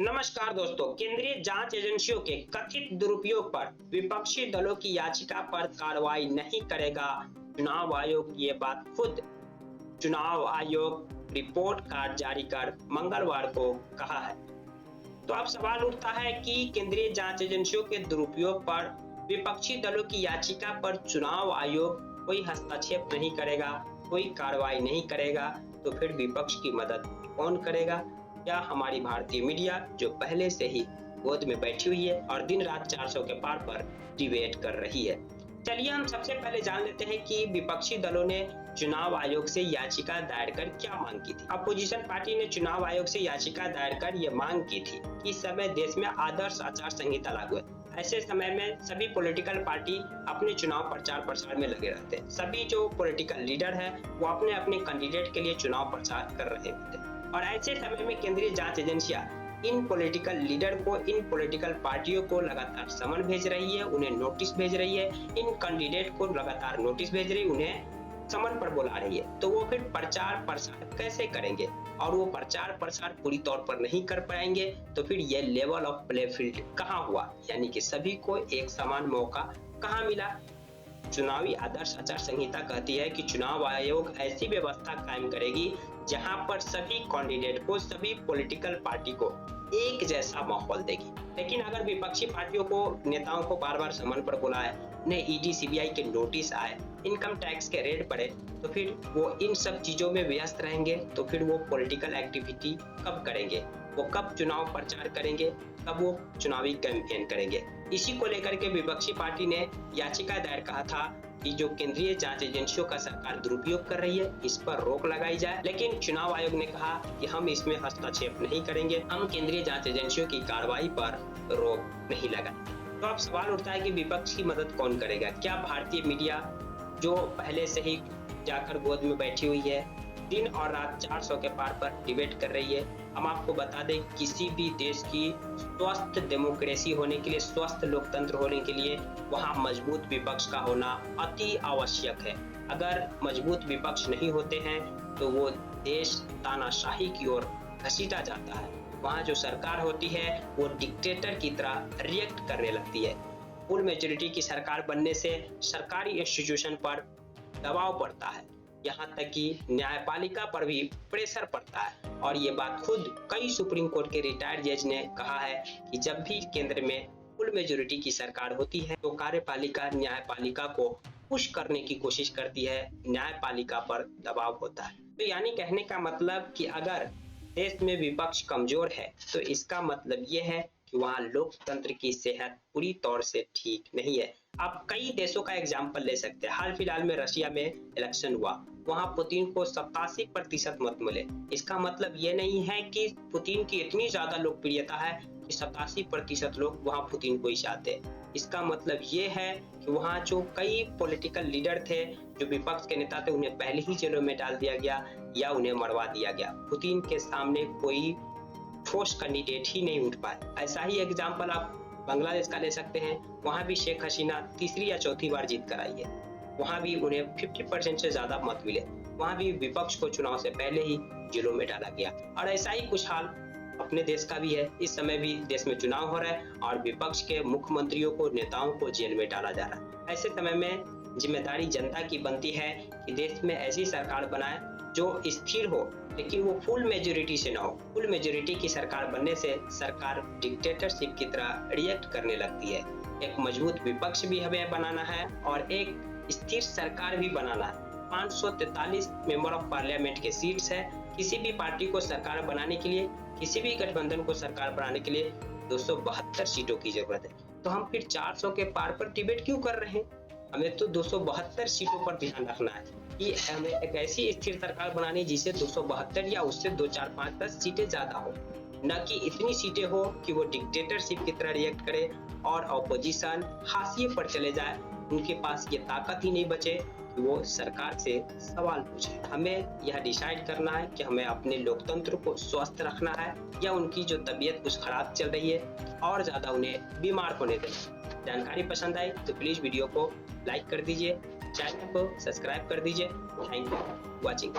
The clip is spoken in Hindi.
नमस्कार दोस्तों, केंद्रीय जांच एजेंसियों के कथित दुरुपयोग पर विपक्षी दलों की याचिका पर कार्रवाई नहीं करेगा चुनाव आयोग। ये बात खुद चुनाव आयोग रिपोर्ट कार्ड जारी कर मंगलवार को कहा है। तो अब सवाल उठता है कि केंद्रीय जांच एजेंसियों के दुरुपयोग पर विपक्षी दलों की याचिका पर चुनाव आयोग कोई हस्तक्षेप नहीं करेगा, कोई कार्रवाई नहीं करेगा, तो फिर विपक्ष की मदद कौन करेगा? क्या हमारी भारतीय मीडिया जो पहले से ही गोद में बैठी हुई है और दिन रात 400 के पार पर डिबेट कर रही है? चलिए हम सबसे पहले जान लेते हैं कि विपक्षी दलों ने चुनाव आयोग से याचिका दायर कर क्या मांग की थी। अपोजिशन पार्टी ने चुनाव आयोग से याचिका दायर कर यह मांग की थी कि इस समय देश में आदर्श आचार संहिता लागू है। ऐसे समय में सभी पॉलिटिकल पार्टी अपने चुनाव प्रचार प्रसार में लगे रहते हैं। सभी जो पॉलिटिकल लीडर है वो अपने अपने कैंडिडेट के लिए चुनाव प्रचार कर रहे होते हैं और ऐसे समय में केंद्रीय जांच एजेंसियां इन पॉलिटिकल लीडर को, इन पॉलिटिकल पार्टियों को लगातार समन भेज रही है, उन्हें नोटिस भेज रही है, इन कैंडिडेट को लगातार नोटिस भेज रही है, उन्हें समन पर बुला रही है। तो वो फिर प्रचार प्रसार कैसे करेंगे? और वो प्रचार प्रसार पूरी तौर पर नहीं कर पाएंगे तो फिर ये लेवल ऑफ प्ले फील्ड कहाँ हुआ? यानी कि सभी को एक समान मौका कहाँ मिला? चुनावी आदर्श आचार संहिता कहती है कि चुनाव आयोग ऐसी व्यवस्था कायम करेगी जहां पर सभी कैंडिडेट को, सभी पॉलिटिकल पार्टी को एक जैसा माहौल देगी। लेकिन अगर विपक्षी पार्टियों को, नेताओं को बार बार समन पर बुलाए, उन्हें ईडी सीबीआई के नोटिस आए, इनकम टैक्स के रेड पड़े, तो फिर वो इन सब चीजों में व्यस्त रहेंगे। तो फिर वो पॉलिटिकल एक्टिविटी कब करेंगे? वो कब चुनाव प्रचार करेंगे? कब वो चुनावी कैंपेन करेंगे? इसी को लेकर के विपक्षी पार्टी ने याचिका दायर कहा था कि जो केंद्रीय जांच एजेंसियों का सरकार दुरुपयोग कर रही है, इस पर रोक लगाई जाए। लेकिन चुनाव आयोग ने कहा कि हम इसमें हस्तक्षेप नहीं करेंगे, हम केंद्रीय जांच एजेंसियों की कार्रवाई पर रोक नहीं लगाएंगे। तो अब सवाल उठता है कि विपक्ष की मदद कौन करेगा? क्या भारतीय मीडिया जो पहले से ही जाकर गोद में बैठी हुई है, दिन और रात 400 के पार पर डिबेट कर रही है? हम आपको बता दें, किसी भी देश की स्वस्थ डेमोक्रेसी होने के लिए, स्वस्थ लोकतंत्र होने के लिए वहाँ मजबूत विपक्ष का होना अति आवश्यक है। अगर मजबूत विपक्ष नहीं होते हैं तो वो देश तानाशाही की ओर घसीटा जाता है। वहाँ जो सरकार होती है वो डिक्टेटर की तरह रिएक्ट करने लगती है। फुल मेजोरिटी की सरकार बनने से सरकारी इंस्टीट्यूशन पर दबाव पड़ता है, यहाँ तक कि न्यायपालिका पर भी प्रेशर पड़ता है। और ये बात खुद कई सुप्रीम कोर्ट के रिटायर्ड जज ने कहा है कि जब भी केंद्र में फुल मेजोरिटी की सरकार होती है तो कार्यपालिका न्यायपालिका को पुश करने की कोशिश करती है, न्यायपालिका पर दबाव होता है। तो यानी कहने का मतलब कि अगर देश में विपक्ष कमजोर है तो इसका मतलब ये है कि वहाँ लोकतंत्र की सेहत पूरी तौर से ठीक नहीं है। आप कई देशों का एग्जाम्पल ले सकते हैं। हाल फिलहाल में रशिया में इलेक्शन हुआ, वहाँ पुतिन को 87% मत मिले। इसका मतलब ये नहीं है कि पुतिन की इतनी ज्यादा लोकप्रियता है कि 87% लोग वहाँ पुतिन को ही चाहते हैं। इसका मतलब ये है कि वहाँ जो कई पॉलिटिकल लीडर थे, जो विपक्ष के नेता थे, उन्हें पहले ही जेलों में डाल दिया गया या उन्हें मरवा दिया गया। पुतिन के सामने कोई ठोस कैंडिडेट ही नहीं उठ पाए। ऐसा ही एग्जाम्पल आप बांग्लादेश का ले सकते हैं। वहाँ भी शेख हसीना तीसरी या चौथी बार जीत कर आई है, वहाँ भी उन्हें 50% से ज्यादा मत मिले, वहाँ भी विपक्ष को चुनाव से पहले ही जेलों में डाला गया। और ऐसा ही कुछ हाल अपने देश का भी है। इस समय भी देश में चुनाव हो रहा है और विपक्ष के मुख्यमंत्रियों को, नेताओं को जेल में डाला जा रहा है। ऐसे समय में जिम्मेदारी जनता की बनती है कि देश में ऐसी सरकार बनाए जो स्थिर हो, लेकिन वो फुल मेजोरिटी से ना हो। फुल मेजोरिटी की सरकार बनने से सरकार डिक्टेटरशिप की तरह रिएक्ट करने लगती है। एक मजबूत विपक्ष भी हमें बनाना है और एक स्थिर सरकार भी बनाना है। 543 मेंबर ऑफ पार्लियामेंट के सीट्स है। किसी भी पार्टी को सरकार बनाने के लिए, किसी भी गठबंधन को सरकार बनाने के लिए 272 सीटों की जरूरत है। तो हम फिर 400 के पार पर डिबेट क्यों कर रहे हैं? हमें तो 272 सीटों पर ध्यान रखना है कि हमें एक ऐसी स्थिर सरकार बनानी जिसे 272 या उससे 2, 4, 5, 10 सीटें ज्यादा हो, न कि इतनी सीटें हो कि वो डिक्टेटरशिप की तरह रिएक्ट करे और ऑपोजिशन हाशिए पर चले जाए, उनके पास ये ताकत ही नहीं बचे कि वो सरकार से सवाल पूछे। हमें यह डिसाइड करना है कि हमें अपने लोकतंत्र को स्वस्थ रखना है या उनकी जो तबीयत कुछ खराब चल रही है और ज्यादा उन्हें बीमार होने देना। जानकारी पसंद आई तो प्लीज वीडियो को लाइक कर दीजिए, चैनल को सब्सक्राइब कर दीजिए। Thank you watching.